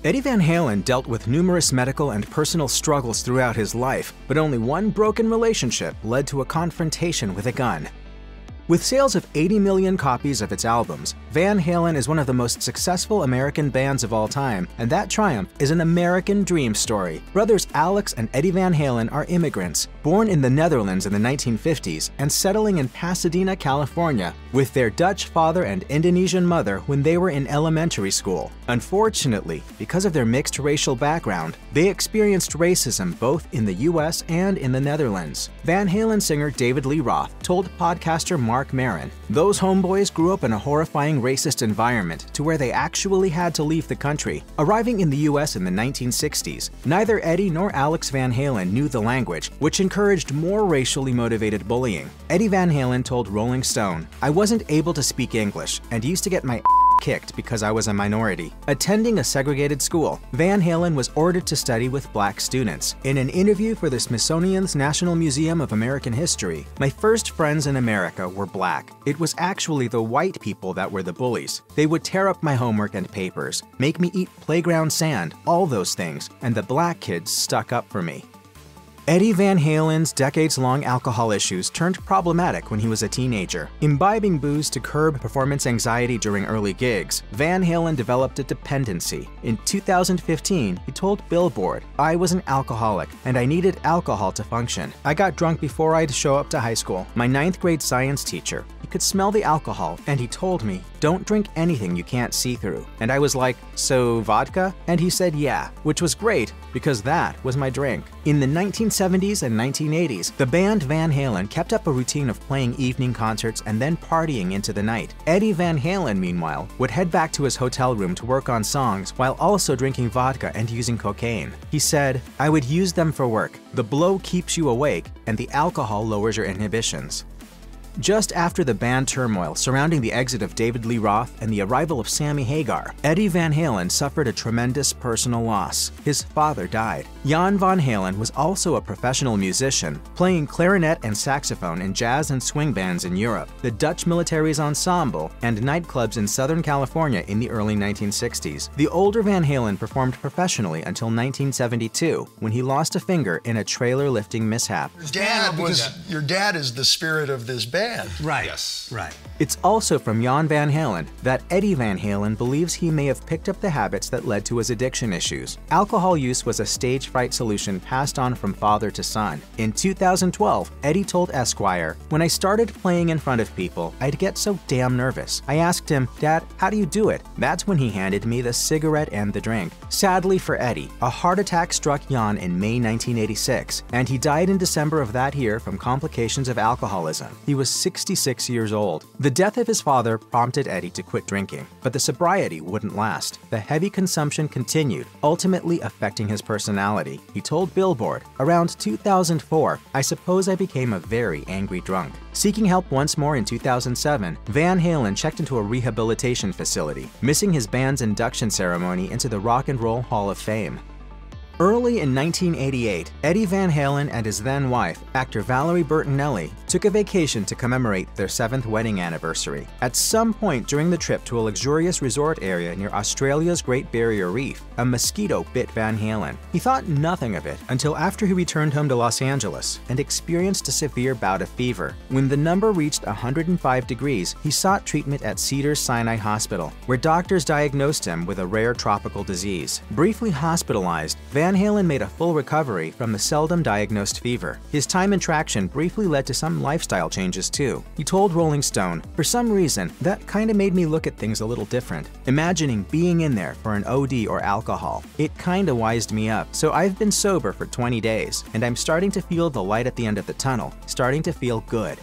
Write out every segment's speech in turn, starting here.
Eddie Van Halen dealt with numerous medical and personal struggles throughout his life, but only one broken relationship led to a confrontation with a gun. With sales of 80 million copies of its albums, Van Halen is one of the most successful American bands of all time, and that triumph is an American dream story. Brothers Alex and Eddie Van Halen are immigrants, born in the Netherlands in the 1950s and settling in Pasadena, California, with their Dutch father and Indonesian mother when they were in elementary school. Unfortunately, because of their mixed racial background, they experienced racism both in the US and in the Netherlands. Van Halen singer David Lee Roth told podcaster Mark Maron, "Those homeboys grew up in a horrifying racist environment to where they actually had to leave the country." Arriving in the US in the 1960s, neither Eddie nor Alex Van Halen knew the language, which encouraged more racially motivated bullying. Eddie Van Halen told Rolling Stone, "I wasn't able to speak English and used to get my kicked because I was a minority." Attending a segregated school, Van Halen was ordered to study with black students. In an interview for the Smithsonian's National Museum of American History, "My first friends in America were black. It was actually the white people that were the bullies. They would tear up my homework and papers, make me eat playground sand, all those things, and the black kids stuck up for me." Eddie Van Halen's decades-long alcohol issues turned problematic when he was a teenager. Imbibing booze to curb performance anxiety during early gigs, Van Halen developed a dependency. In 2015, he told Billboard, "I was an alcoholic, and I needed alcohol to function. I got drunk before I'd show up to high school. My 9th grade science teacher, he could smell the alcohol, and he told me, 'Don't drink anything you can't see through.' And I was like, 'So vodka?' And he said yeah, which was great because that was my drink." In the 1970s and 1980s, the band Van Halen kept up a routine of playing evening concerts and then partying into the night. Eddie Van Halen, meanwhile, would head back to his hotel room to work on songs while also drinking vodka and using cocaine. He said, "I would use them for work. The blow keeps you awake, and the alcohol lowers your inhibitions." Just after the band turmoil surrounding the exit of David Lee Roth and the arrival of Sammy Hagar, Eddie Van Halen suffered a tremendous personal loss. His father died. Jan Van Halen was also a professional musician, playing clarinet and saxophone in jazz and swing bands in Europe, the Dutch Military's Ensemble, and nightclubs in Southern California in the early 1960s. The older Van Halen performed professionally until 1972, when he lost a finger in a trailer lifting mishap. Your dad is the spirit of this band. Right. Yes. Right. It's also from Jan Van Halen that Eddie Van Halen believes he may have picked up the habits that led to his addiction issues. Alcohol use was a stage fright solution passed on from father to son. In 2012, Eddie told Esquire, "When I started playing in front of people, I'd get so damn nervous. I asked him, 'Dad, how do you do it?' That's when he handed me the cigarette and the drink." Sadly for Eddie, a heart attack struck Jan in May 1986, and he died in December of that year from complications of alcoholism. He was 66 years old. The death of his father prompted Eddie to quit drinking, but the sobriety wouldn't last. The heavy consumption continued, ultimately affecting his personality. He told Billboard, "Around 2004, I suppose I became a very angry drunk." Seeking help once more in 2007, Van Halen checked into a rehabilitation facility, missing his band's induction ceremony into the Rock and Roll Hall of Fame. Early in 1988, Eddie Van Halen and his then-wife, actor Valerie Bertinelli, took a vacation to commemorate their 7th wedding anniversary. At some point during the trip to a luxurious resort area near Australia's Great Barrier Reef, a mosquito bit Van Halen. He thought nothing of it until after he returned home to Los Angeles and experienced a severe bout of fever. When the number reached 105 degrees, he sought treatment at Cedars-Sinai Hospital, where doctors diagnosed him with a rare tropical disease. Briefly hospitalized, Van Halen made a full recovery from the seldom diagnosed fever. His time in traction briefly led to some lifestyle changes too. He told Rolling Stone, "For some reason, that kinda made me look at things a little different. Imagining being in there for an OD or alcohol. It kinda wised me up. So I've been sober for 20 days, and I'm starting to feel the light at the end of the tunnel, starting to feel good."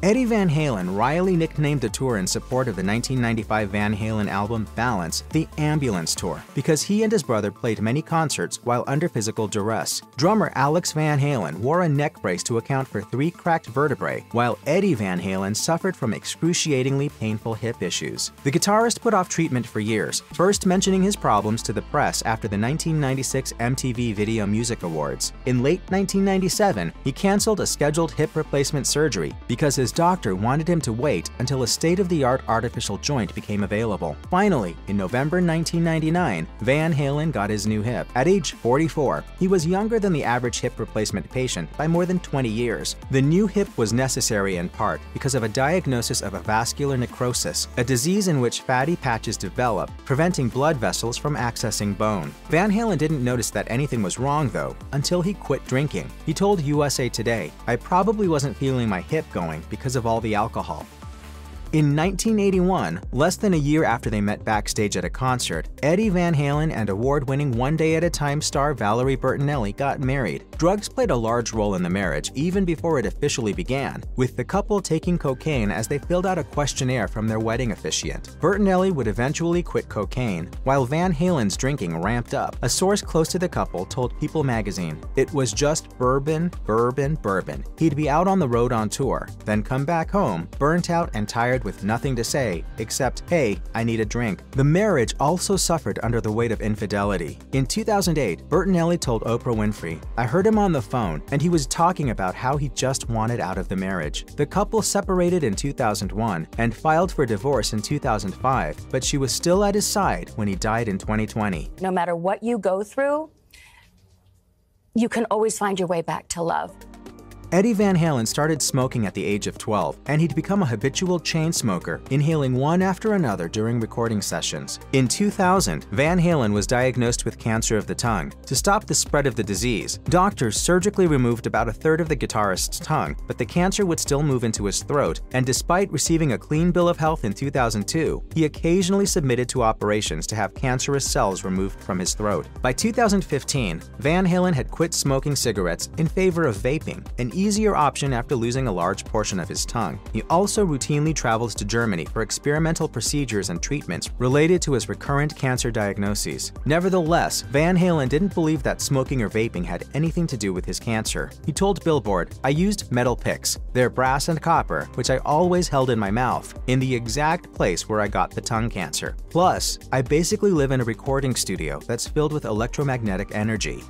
Eddie Van Halen wryly nicknamed the tour in support of the 1995 Van Halen album Balance the Ambulance Tour because he and his brother played many concerts while under physical duress. Drummer Alex Van Halen wore a neck brace to account for 3 cracked vertebrae, while Eddie Van Halen suffered from excruciatingly painful hip issues. The guitarist put off treatment for years, first mentioning his problems to the press after the 1996 MTV Video Music Awards. In late 1997, he canceled a scheduled hip replacement surgery because his his doctor wanted him to wait until a state-of-the-art artificial joint became available. Finally, in November 1999, Van Halen got his new hip. At age 44, he was younger than the average hip replacement patient by more than 20 years. The new hip was necessary in part because of a diagnosis of a vascular necrosis, a disease in which fatty patches develop, preventing blood vessels from accessing bone. Van Halen didn't notice that anything was wrong, though, until he quit drinking. He told USA Today, "I probably wasn't feeling my hip going because of all the alcohol." In 1981, less than a year after they met backstage at a concert, Eddie Van Halen and award-winning One Day at a Time star Valerie Bertinelli got married. Drugs played a large role in the marriage even before it officially began, with the couple taking cocaine as they filled out a questionnaire from their wedding officiant. Bertinelli would eventually quit cocaine, while Van Halen's drinking ramped up. A source close to the couple told People magazine, "It was just bourbon, bourbon, bourbon. He'd be out on the road on tour, then come back home, burnt out and tired with nothing to say except, 'Hey, I need a drink.'" The marriage also suffered under the weight of infidelity. In 2008, Bertinelli told Oprah Winfrey, "I heard him on the phone, and he was talking about how he just wanted out of the marriage." The couple separated in 2001 and filed for divorce in 2005, but she was still at his side when he died in 2020. No matter what you go through, you can always find your way back to love. Eddie Van Halen started smoking at the age of 12, and he'd become a habitual chain smoker, inhaling one after another during recording sessions. In 2000, Van Halen was diagnosed with cancer of the tongue. To stop the spread of the disease, doctors surgically removed about a third of the guitarist's tongue, but the cancer would still move into his throat, and despite receiving a clean bill of health in 2002, he occasionally submitted to operations to have cancerous cells removed from his throat. By 2015, Van Halen had quit smoking cigarettes in favor of vaping, an easier option after losing a large portion of his tongue. He also routinely travels to Germany for experimental procedures and treatments related to his recurrent cancer diagnoses. Nevertheless, Van Halen didn't believe that smoking or vaping had anything to do with his cancer. He told Billboard, "I used metal picks. They're brass and copper, which I always held in my mouth, in the exact place where I got the tongue cancer. Plus, I basically live in a recording studio that's filled with electromagnetic energy."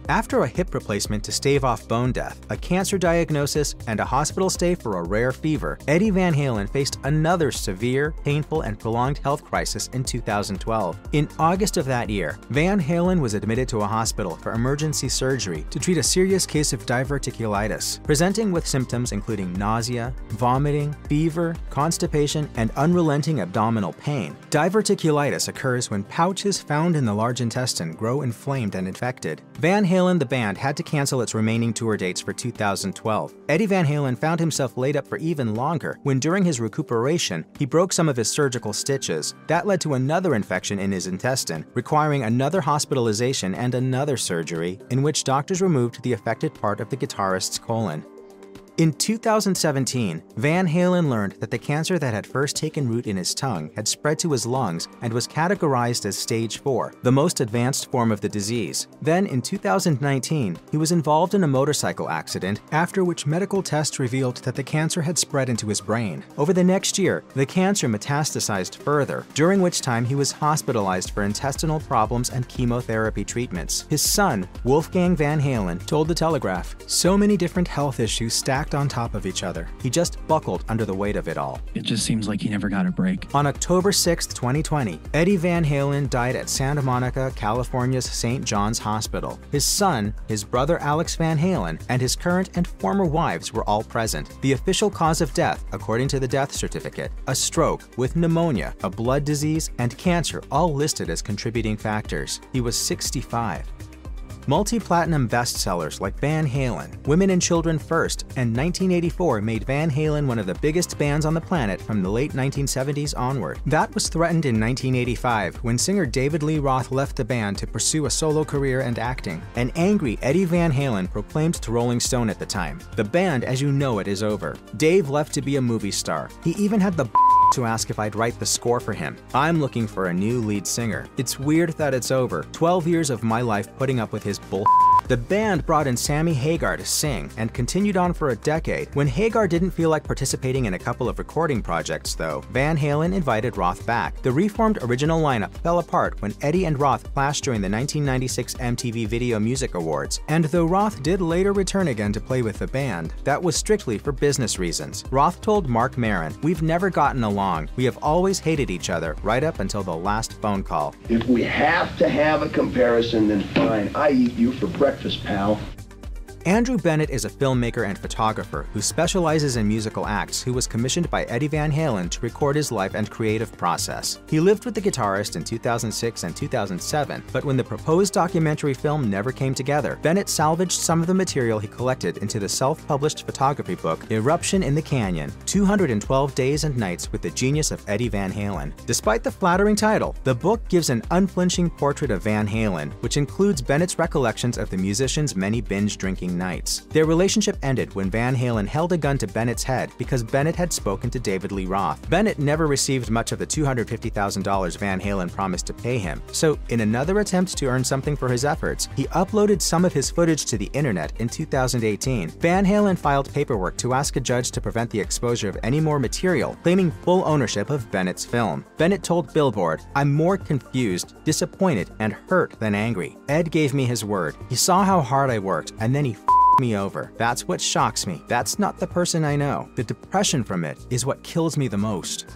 After a hip replacement to stave off bone death, a cancer diagnosis, and a hospital stay for a rare fever, Eddie Van Halen faced another severe, painful, and prolonged health crisis in 2012. In August of that year, Van Halen was admitted to a hospital for emergency surgery to treat a serious case of diverticulitis, presenting with symptoms including nausea, vomiting, fever, constipation, and unrelenting abdominal pain. Diverticulitis occurs when pouches found in the large intestine grow inflamed and infected. Van Halen, the band, had to cancel its remaining tour dates for 2012. Eddie Van Halen found himself laid up for even longer when during his recuperation, he broke some of his surgical stitches. That led to another infection in his intestine, requiring another hospitalization and another surgery, in which doctors removed the affected part of the guitarist's colon. In 2017, Van Halen learned that the cancer that had first taken root in his tongue had spread to his lungs and was categorized as stage 4, the most advanced form of the disease. Then, in 2019, he was involved in a motorcycle accident, after which medical tests revealed that the cancer had spread into his brain. Over the next year, the cancer metastasized further, during which time he was hospitalized for intestinal problems and chemotherapy treatments. His son, Wolfgang Van Halen, told The Telegraph, "So many different health issues stacked on top of each other. He just buckled under the weight of it all." It just seems like he never got a break. On October 6, 2020, Eddie Van Halen died at Santa Monica, California's St. John's Hospital. His son, his brother Alex Van Halen, and his current and former wives were all present. The official cause of death, according to the death certificate, a stroke with pneumonia, a blood disease, and cancer, all listed as contributing factors. He was 65. Multi-platinum bestsellers like Van Halen, Women and Children First, and 1984 made Van Halen one of the biggest bands on the planet from the late 1970s onward. That was threatened in 1985 when singer David Lee Roth left the band to pursue a solo career and acting. An angry Eddie Van Halen proclaimed to Rolling Stone at the time, "The band as you know it is over. Dave left to be a movie star. He even had the to ask if I'd write the score for him. I'm looking for a new lead singer. It's weird that it's over. 12 years of my life putting up with his bull. The band brought in Sammy Hagar to sing and continued on for a decade. When Hagar didn't feel like participating in a couple of recording projects, though, Van Halen invited Roth back. The reformed original lineup fell apart when Eddie and Roth clashed during the 1996 MTV Video Music Awards, and though Roth did later return again to play with the band, that was strictly for business reasons. Roth told Mark Maron, "We've never gotten along. We have always hated each other right up until the last phone call." If we have to have a comparison, then fine. I eat you for breakfast, pal. Andrew Bennett is a filmmaker and photographer who specializes in musical acts who was commissioned by Eddie Van Halen to record his life and creative process. He lived with the guitarist in 2006 and 2007, but when the proposed documentary film never came together, Bennett salvaged some of the material he collected into the self-published photography book Eruption in the Canyon: 212 Days and Nights with the Genius of Eddie Van Halen. Despite the flattering title, the book gives an unflinching portrait of Van Halen, which includes Bennett's recollections of the musician's many binge-drinking nights. Their relationship ended when Van Halen held a gun to Bennett's head because Bennett had spoken to David Lee Roth. Bennett never received much of the $250,000 Van Halen promised to pay him, so in another attempt to earn something for his efforts, he uploaded some of his footage to the internet in 2018. Van Halen filed paperwork to ask a judge to prevent the exposure of any more material, claiming full ownership of Bennett's film. Bennett told Billboard, "I'm more confused, disappointed, and hurt than angry. Ed gave me his word. He saw how hard I worked, and then he me over. That's what shocks me. That's not the person I know. The depression from it is what kills me the most."